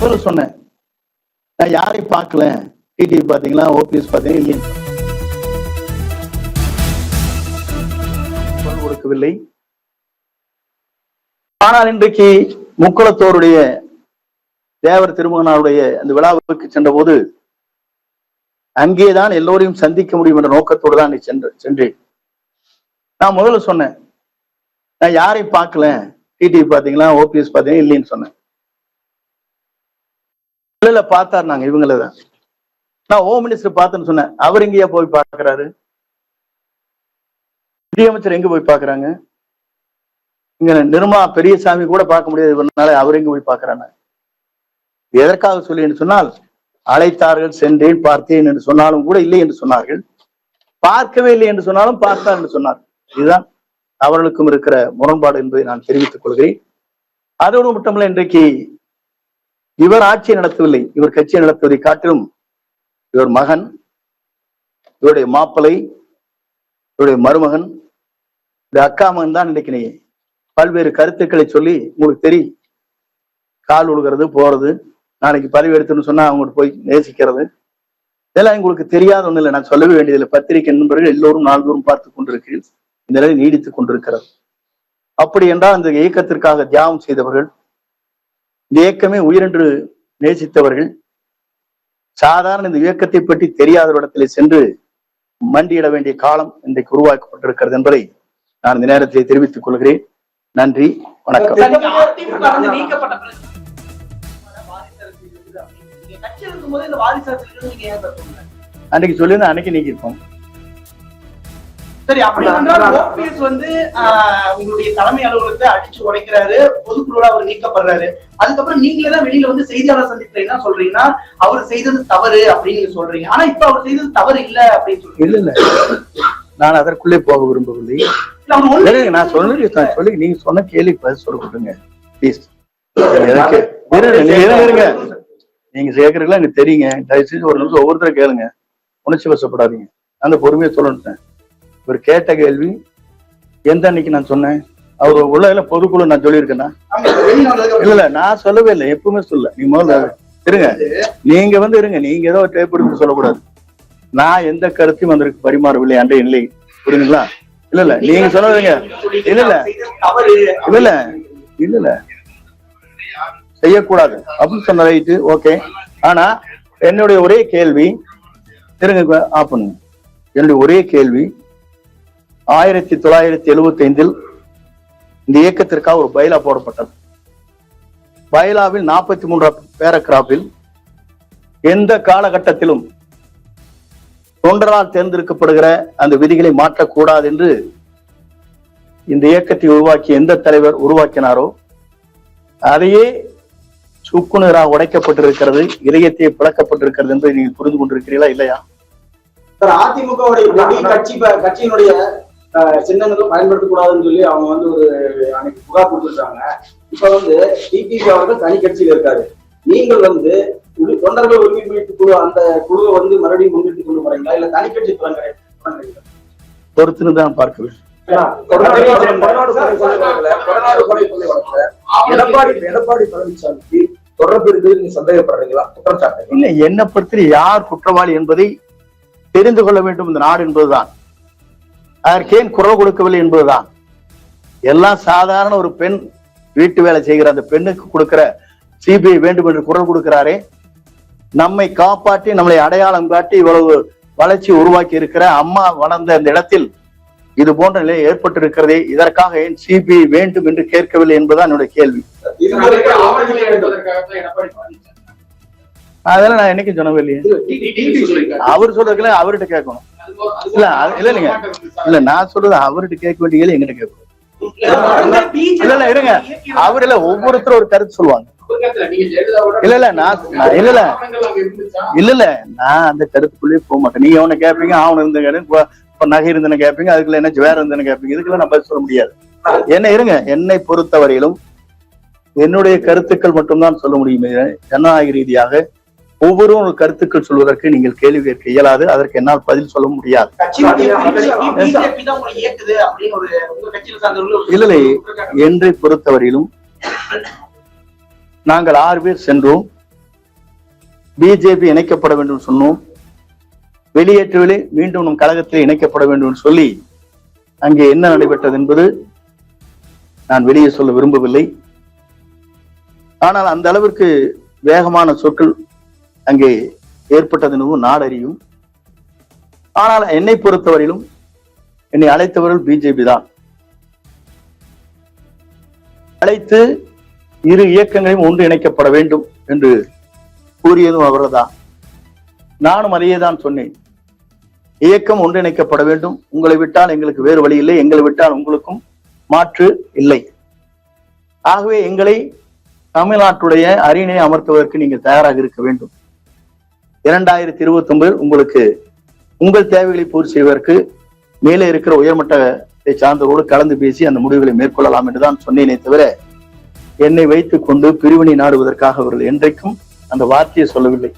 சொன்னேன், நான் யாரையும் பார்க்கல, டிடிவி பாத்தீங்களா, ஓபிஎஸ் பாத்தீங்களா இல்லையா கொடுக்கவில்லை. ஆனால் இன்றைக்கு முக்குளத்தோருடைய தேவர் திருமகனாருடைய அந்த விழாவுக்கு சென்ற போது அங்கேதான் எல்லோரையும் சந்திக்க முடியும் என்ற நோக்கத்தோடு தான் சென்றேன். நான் முதல்ல சொன்னேன், நான் யாரையும் பார்க்கல, டிடிவி பாத்தீங்களா, ஓபிஎஸ் பாத்தீங்களா இல்லைன்னு சொன்னேன். இல்ல பார்த்தாரு, நாங்க இவங்களதான். நான் ஹோம் மினிஸ்டர் பார்த்தேன்னு சொன்னேன். அவர் எங்கேயா போய் பார்க்கிறாரு? நிதியமைச்சர் எங்க போய் பாக்குறாங்க? இங்க நிர்மா பெரியசாமி கூட பார்க்க முடியாது, அவர் எங்க போய் பார்க்கிறாங்க? எதற்காக சொல்லி என்று சொன்னால், அழைத்தார்கள், சென்றேன், பார்த்தேன் என்று சொன்னாலும் கூட இல்லை என்று சொன்னார்கள். பார்க்கவே இல்லை என்று சொன்னாலும் பார்த்தார் என்று சொன்னார். இதுதான் அவர்களுக்கும் இருக்கிற முரண்பாடு என்பதை நான் தெரிவித்துக் கொள்கிறேன். அதோடு மட்டுமல்ல, இன்றைக்கு இவர் ஆட்சியை நடத்தவில்லை, இவர் கட்சியை நடத்துவதை காட்டிலும் இவர் மகன், இவருடைய மாப்பிள்ளை, இவருடைய மருமகன், இந்த அக்கா மகன் தான் இன்றைக்கு பல்வேறு கருத்துக்களை சொல்லி உங்களுக்கு தெரியும். கால் உழுகிறது, போறது, நாளைக்கு பதவி எடுத்துன்னு சொன்னா அவங்களுக்கு போய் நேசிக்கிறது, இதெல்லாம் உங்களுக்கு தெரியாத ஒண்ணு இல்லை. நான் சொல்லவே வேண்டியதில்லை. பத்திரிகை நண்பர்கள் எல்லோரும் நாள்தோறும் பார்த்து கொண்டிருக்கிறீர்கள். இந்த நிலை நீடித்துக் கொண்டிருக்கிறது. அப்படி என்றால் அந்த இயக்கத்திற்காக தியாகம் செய்தவர்கள், இந்த இயக்கமே உயிரென்று நேசித்தவர்கள், சாதாரண இந்த இயக்கத்தை பற்றி தெரியாத இடத்திலே சென்று மண்டியிட வேண்டிய காலம் இன்றைக்கு உருவாக்கப்பட்டிருக்கிறது என்பதை நான் இந்த நேரத்தை தெரிவித்துக் கொள்கிறேன். நன்றி, வணக்கம். அன்னைக்கு சொல்லியிருந்தா அன்னைக்கு நீக்கிருப்போம். சரி, அப்படி என்றால் ஓபிஎஸ் உங்களுடைய தலைமை அலுவலகத்தை அடிச்சு உடைக்கிறாரு, பொதுக்குழுல அவர் நீக்கப்படுறாரு. அதுக்கப்புறம் நீங்களே தான் வெளியில செய்தியாளர் சந்திப்பீங்கன்னா சொல்றீங்கன்னா அவர் செய்தது தவறு அப்படின்னு சொல்றீங்க. ஆனா இப்ப அவர் செய்தது தவறு இல்ல அப்படின்னு சொல்றீங்க. இல்ல நான் அதற்குள்ளே போக விரும்பவில்லை. நான் சொல்லி நீங்க சொன்ன கேள்வி பதில் சொல்ல கொடுங்க ப்ளீஸ். நீங்க கேட்கறீங்களா எனக்கு தெரியுங்க. தயவுசெய்து ஒரு நிமிஷம் ஒவ்வொருத்தரும் கேளுங்க, உணர்ச்சி வசப்படாதீங்க. அந்த பொறுமையை சொல்லணும். இவர் கேட்ட கேள்வி எந்த அன்னைக்கு நான் சொன்னேன்? அவர் உள்ள பொதுக்குழு நான் சொல்லியிருக்கேன்னா? இல்ல நான் சொல்லவே இல்லை, எப்பவுமே சொல்ல. நீங்க முதல்ல இருங்க, நீங்க இருங்க, நீங்க ஏதோ டேப் எடுத்து சொல்லக்கூடாது. நான் எந்த கருத்தையும் வந்திருக்கு பரிமாறவில்லை அன்றைய நிலை, புரியுதுங்களா? இல்ல நீங்க சொல்லுங்க. இல்ல செய்யக்கூடாது அப்படின்னு சொன்ன ரைட்டு, ஓகே. ஆனா என்னுடைய ஒரே கேள்வி, இருங்க ஆஃப் பண்ணுங்க. என்னுடைய ஒரே கேள்வி, 1975 இந்த இயக்கத்திற்காக ஒரு பைலா போடப்பட்டது. பைலாவில் 43 பேராகிராஃபில் எந்த காலகட்டத்திலும் தொண்டரால் தேர்ந்தெடுக்கப்படுகிற அந்த விதிகளை மாற்றக்கூடாது என்று இந்த இயக்கத்தை உருவாக்கிய எந்த தலைவர் உருவாக்கினாரோ அதையே சுக்குநூறாக உடைக்கப்பட்டிருக்கிறது, இதயத்தை பிளக்கப்பட்டிருக்கிறது என்பதை நீங்க புரிந்து கொண்டிருக்கிறீர்களா இல்லையா? அதிமுக கட்சியினுடைய சின்னங்களை பயன்படுத்தக்கூடாதுன்னு சொல்லி அவங்க ஒரு அன்னைக்கு புகார் கொடுத்துருக்காங்க. இப்ப டிடிவி அவர்கள் தனி கட்சியில இருக்காரு. நீங்கள் தொண்டர்கள் உரிமை மீட்பு குழு அந்த குழுவை மறுபடியும் முன்னிட்டு கொண்டு போறீங்களா இல்ல தனி கட்சி பொறுத்துன்னு பார்க்க எடப்பாடி பழனிசாமிக்கு தொடர்பு இருக்குது நீங்க சந்தேகப்படுறீங்களா? குற்றச்சாட்டு இல்ல, என்னை பொறுத்த யார் குற்றவாளி என்பதை தெரிந்து கொள்ள வேண்டும் இந்த நாடு என்பதுதான். அதற்கேன் குரல் கொடுக்கவில்லை என்பதுதான். எல்லாம் சாதாரண ஒரு பெண் வீட்டு வேலை செய்கிற அந்த பெண்ணுக்கு கொடுக்கிற சிபிஐ வேண்டும் என்று குரல் கொடுக்கிறாரே, நம்மை காப்பாற்றி நம்மளை அடையாளம் காட்டி இவ்வளவு வளர்ச்சி உருவாக்கி இருக்கிற அம்மா வளர்ந்த இந்த இடத்தில் இது போன்ற நிலை ஏற்பட்டிருக்கிறதே, இதற்காக ஏன் சிபிஐ வேண்டும் என்று கேட்கவில்லை என்பதுதான் என்னுடைய கேள்வி. அதெல்லாம் நான் என்னைக்கும் சொன்னவே இல்லையே. அவர் சொல்றதுல அவர்கிட்ட கேட்கணும். இல்ல நான் சொல்றது அவர்கிட்ட கேட்க வேண்டிய கேள்வி எங்கிட்ட கேட்கணும். இல்ல இருங்க, அவர் ஒவ்வொருத்தரும் ஒரு கருத்து சொல்லுவாங்க. இல்ல நான் அந்த கருத்துக்குள்ளேயே போக மாட்டேன். நீங்க அவனை கேட்பீங்க, அவன் இருந்த நகை இருந்தன கேட்பீங்க, அதுக்குள்ள என்ன வேற இருந்தன கேட்பீங்க. இதுக்குள்ள நான் பதில் சொல்ல முடியாது. என்ன இருங்க, என்னை பொறுத்தவரையிலும் என்னுடைய கருத்துக்கள் மட்டும்தான் சொல்ல முடியும். ஜனநாயக ரீதியாக ஒவ்வொரு கருத்துக்கள் சொல்வதற்கு நீங்கள் கேள்வி கேட்க இயலாது. அதற்கு என்னால் பதில் சொல்ல முடியாது. இல்லை, என்னை பொறுத்தவரையிலும் நாங்கள் 6 பேர் சென்றோம். பிஜேபி இணைக்கப்பட வேண்டும் சொன்னோம். வெளியேற்றுவதில் மீண்டும் நம் கழகத்தில் இணைக்கப்பட வேண்டும் என்று சொல்லி அங்கே என்ன நடைபெற்றது என்பது நான் வெளியே சொல்ல விரும்பவில்லை. ஆனால் அந்த அளவிற்கு வேகமான சொற்கள் அங்கே ஏற்பட்டது என்பது நாடறியும். ஆனால் என்னை பொறுத்தவரையிலும் என்னை அழைத்தவர்கள் பிஜேபி தான். அழைத்து இரு இயக்கங்களையும் ஒன்று இணைக்கப்பட வேண்டும் என்று கூறியதும் அவர்தான். நானும் அதையே தான் சொன்னேன். இயக்கம் ஒன்றிணைக்கப்பட வேண்டும். உங்களை விட்டால் எங்களுக்கு வேறு வழி இல்லை, எங்களை விட்டால் உங்களுக்கும் மாற்று இல்லை. ஆகவே எங்களை தமிழ்நாட்டுடைய அரியணை அமர்த்துவதற்கு நீங்கள் தயாராக இருக்க வேண்டும். 2029 உங்களுக்கு உங்கள் தேவைகளை பூர்த்தி செய்வதற்கு மேலே இருக்கிற உயர்மட்டத்தை சார்ந்தவரோடு கலந்து பேசி அந்த முடிவுகளை மேற்கொள்ளலாம் என்றுதான் சொன்னேனே தவிர என்னை வைத்துக் கொண்டு பிரிவினை நாடுவதற்காக அவர்கள் என்றைக்கும் அந்த வார்த்தையை சொல்லவில்லை.